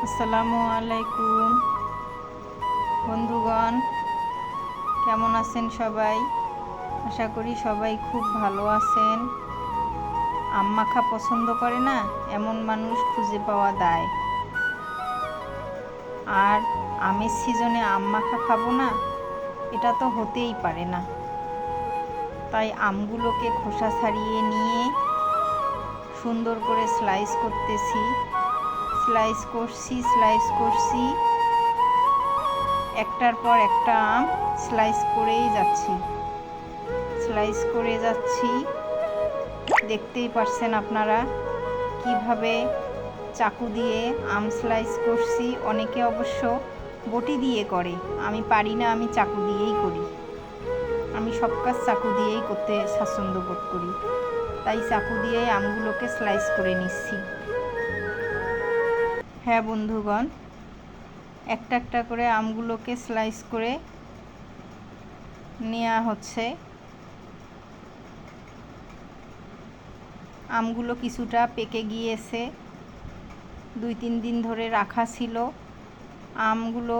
আসসালামু আলাইকুম বন্ধুগণ, কেমন আছেন সবাই? আশা করি সবাই খুব ভালো আছেন। আম মাখা পছন্দ করে না এমন মানুষ খুঁজে পাওয়া দায়। আর আমের সিজনে আম মাখা খাবো না, এটা তো হতেই পারে না। তাই আমগুলোকে খোসা ছাড়িয়ে নিয়ে সুন্দর করে স্লাইস করতেছি। স্লাইস করছি একটার পর একটা আম স্লাইস করে যাচ্ছি। দেখতেই পারছেন আপনারা কিভাবে চাকু দিয়ে আম স্লাইস করছি। অনেকে অবশ্য বটি দিয়ে করে, আমি পারি না, আমি চাকু দিয়েই করি। আমি সব কাজ চাকু দিয়েই করতে স্বাচ্ছন্দ্য বোধ করি, তাই চাকু দিয়েই আমগুলোকে স্লাইস করে নিচ্ছি। হ্যাঁ বন্ধুগণ, একটা একটা করে আমগুলোকে স্লাইস করে নেওয়া হচ্ছে। আমগুলো কিছুটা পেকে গিয়েছে, 2-3 দিন ধরে রাখা ছিল। আমগুলো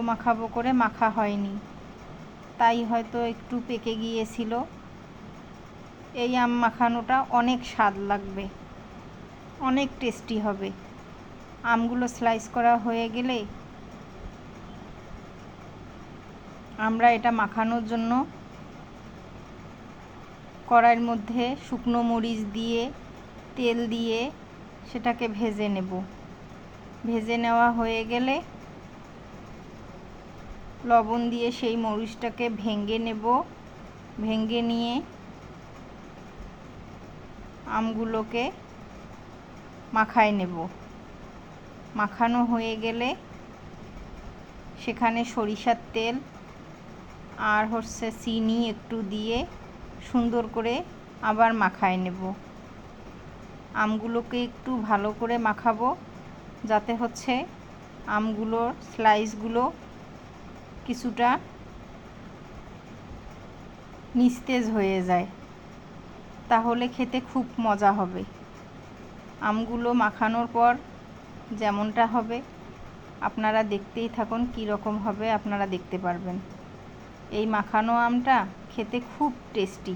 মাখাবো করে মাখা হয়নি, তাই হয়তো একটু পেকে গিয়েছিল। এই আম মাখানোটা অনেক স্বাদ লাগবে, অনেক টেস্টি হবে। আমগুলো স্লাইস করা হয়ে গেলে আমরা এটা মাখানোর জন্য কড়াইয়ের মধ্যে শুকনো মরিচ দিয়ে তেল দিয়ে সেটাকে ভেজে নেব। ভেজে নেওয়া হয়ে গেলে লবণ দিয়ে সেই মরিচটাকে ভেঙে নেব। ভেঙে নিয়ে আমগুলোকে মাখায় নেব। মাখানো হয়ে গেলে সেখানে সরিষার তেল আর চিনি একটু দিয়ে সুন্দর করে আবার মাখায় নেব। আমগুলোকে একটু ভালো করে মাখাবো, যাতে আমগুলোর স্লাইসগুলো কিছুটা নিস্তেজ হয়ে যায়, তাহলে খেতে খুব মজা হবে। আমগুলো মাখানোর পর যেমনটা হবে আপনারা দেখতেই থাকুন, কী রকম হবে আপনারা দেখতে পারবেন। এই মাখানো আমটা খেতে খুব টেস্টি।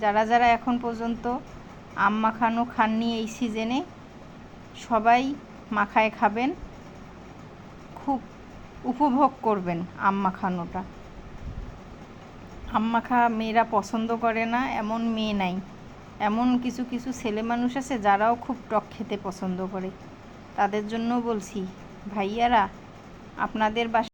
যারা যারা এখন পর্যন্ত আম মাখানো খাননি এই সিজনে, সবাই মাখায় খাবেন, খুব উপভোগ করবেন আম মাখানোটা। আম মাখা মেয়েরা পছন্দ করে না এমন মেয়ে নাই। এমন কিছু কিছু ছেলে মানুষ আছে যারাও খুব টক খেতে পছন্দ করে। তাদের জন্য বলছি, ভাইয়ারা, আপনাদের বাসায়